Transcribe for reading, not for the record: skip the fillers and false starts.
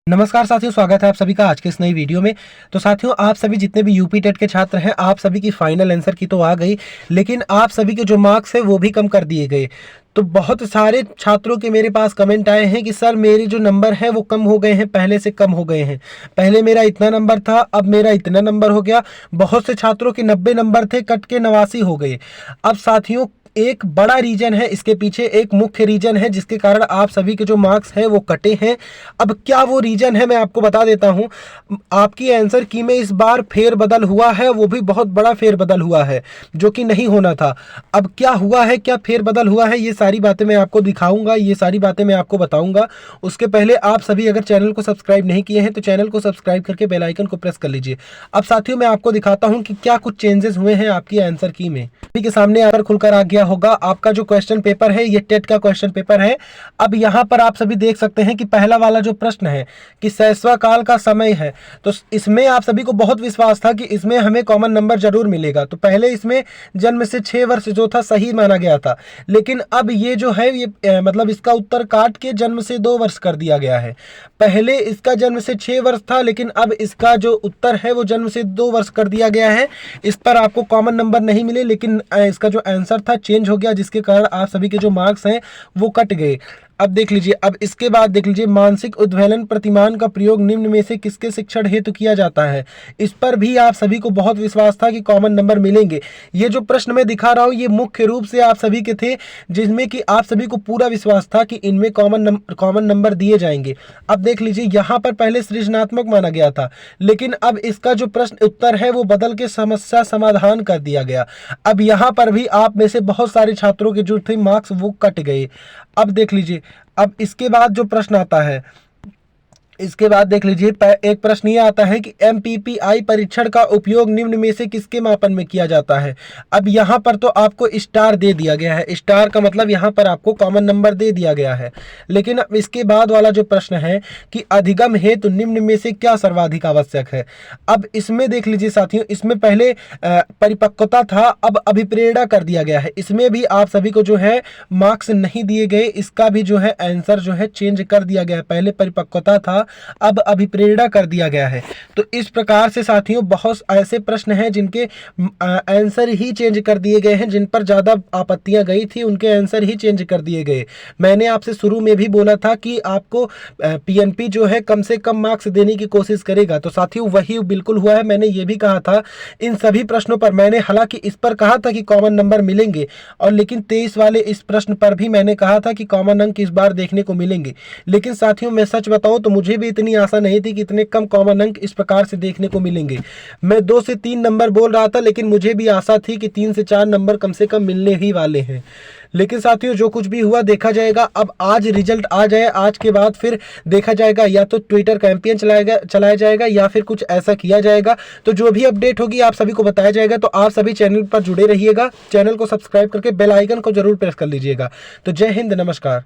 नमस्कार साथियों, स्वागत है आप सभी का आज के इस नई वीडियो में। तो साथियों, आप सभी जितने भी यूपी टेट के छात्र हैं, आप सभी की फाइनल आंसर की तो आ गई, लेकिन आप सभी के जो मार्क्स हैं वो भी कम कर दिए गए। तो बहुत सारे छात्रों के मेरे पास कमेंट आए हैं कि सर मेरे जो नंबर हैं वो कम हो गए हैं, पहले से कम हो गए हैं। पहले मेरा इतना नंबर था, अब मेरा इतना नंबर हो गया। बहुत से छात्रों के 90 नंबर थे, कट के 89 हो गए। अब साथियों, एक बड़ा रीजन है इसके पीछे, एक मुख्य रीजन है जिसके कारण आप सभी के जो मार्क्स हैं वो कटे हैं। अब क्या वो रीजन है मैं आपको बता देता हूं। आपकी आंसर की में इस बार फेरबदल हुआ है, वो भी बहुत बड़ा फेरबदल हुआ है जो कि नहीं होना था। अब क्या हुआ है, क्या फेरबदल हुआ है, ये सारी बातें मैं आपको दिखाऊंगा, ये सारी बातें मैं आपको बताऊंगा। उसके पहले आप सभी अगर चैनल को सब्सक्राइब नहीं किए हैं तो चैनल को सब्सक्राइब करके बेल आइकन को प्रेस कर लीजिए। अब साथियों, मैं आपको दिखाता हूं कि क्या कुछ चेंजेस हुए हैं आपकी आंसर की में। के सामने आकर खुलकर आ गया होगा आपका जो क्वेश्चन पेपर है, ये टेट का क्वेश्चन पेपर है। अब यहाँ पर आप सभी देख सकते हैं कि पहला वाला जो प्रश्न है कि शैशव काल का समय है, तो इसमें आप सभी को बहुत विश्वास था कि इसमें हमें कॉमन नंबर जरूर मिलेगा। तो पहले इसमें जन्म से 6 वर्ष जो था सही माना गया था, लेकिन अब ये जो है ये मतलब इसका उत्तर काट के जन्म से 2 वर्ष कर दिया गया है। पहले इसका जन्म से 6 वर्ष था, लेकिन अब इसका जो उत्तर है वो जन्म से 2 वर्ष कर दिया गया है। इस पर आपको कॉमन नंबर नहीं मिले, लेकिन इसका जो आंसर था चेंज हो गया, जिसके कारण आप सभी के जो मार्क्स हैं वो कट गए। अब देख लीजिए, अब इसके बाद देख लीजिए, मानसिक उद्वेलन प्रतिमान का प्रयोग निम्न में से किसके शिक्षण हेतु किया जाता है। इस पर भी आप सभी को बहुत विश्वास था कि कॉमन नंबर मिलेंगे। ये जो प्रश्न मैं दिखा रहा हूँ ये मुख्य रूप से आप सभी के थे, जिसमें कि आप सभी को पूरा विश्वास था कि इनमें कॉमन नंबर दिए जाएंगे। अब देख लीजिए, यहाँ पर पहले सृजनात्मक माना गया था, लेकिन अब इसका जो प्रश्न उत्तर है वो बदल के समस्या समाधान कर दिया गया। अब यहाँ पर भी आप में से बहुत सारे छात्रों के जो थे मार्क्स वो कट गए। अब देख लीजिए, अब इसके बाद जो प्रश्न आता है, इसके बाद देख लीजिए, एक प्रश्न ये आता है कि MPPI परीक्षण का उपयोग निम्न में से किसके मापन में किया जाता है। अब यहाँ पर तो आपको स्टार दे दिया गया है, स्टार का मतलब यहाँ पर आपको कॉमन नंबर दे दिया गया है। लेकिन अब इसके बाद वाला जो प्रश्न है कि अधिगम हेतु निम्न में से क्या सर्वाधिक आवश्यक है। अब इसमें देख लीजिए साथियों, इसमें पहले परिपक्वता था, अब अभिप्रेरणा कर दिया गया है। इसमें भी आप सभी को जो है मार्क्स नहीं दिए गए, इसका भी जो है आंसर जो है चेंज कर दिया गया है। पहले परिपक्वता था, अब अभिप्रेरणा कर दिया गया है। तो इस प्रकार से साथियों बहुत ऐसे प्रश्न हैं जिनके आंसर ही चेंज कर दिए गए हैं, जिन पर ज़्यादा आपत्तियां गई थी उनके आंसर ही चेंज कर दिए गए। मैंने आपसे शुरू में भी बोला था कि आपको PNP जो है कम से कम मार्क्स देने की कोशिश करेगा, तो साथियों वही बिल्कुल हुआ है। मैंने ये भी कहा था इन सभी प्रश्नों पर, मैंने हालांकि इस पर कहा था कि कॉमन नंबर मिलेंगे, और लेकिन 23 वाले इस प्रश्न पर भी मैंने कहा था कि कॉमन अंक इस बार देखने को मिलेंगे। लेकिन साथियों मैं सच बताऊं तो मुझे भी इतनी आशा नहीं थी कि इतने कम कॉमन अंक इस प्रकार से देखने को मिलेंगे। मैं 2 से 3 नंबर बोल रहा था, लेकिन मुझे भी आशा थी कि 3 से 4 नंबर कम से कम मिलने ही वाले हैं। लेकिन साथियों जो कुछ भी हुआ देखा जाएगा। अब आज रिजल्ट आ जाए, आज के बाद फिर देखा जाएगा, या तो ट्विटर कैंपेन चलाया जाएगा या फिर कुछ ऐसा किया जाएगा। तो जो भी अपडेट होगी आप सभी को बताया जाएगा। तो आप सभी चैनल पर जुड़े रहिएगा, चैनल को सब्सक्राइब करके बेल आइकन को जरूर प्रेस कर लीजिएगा। तो जय हिंद, नमस्कार।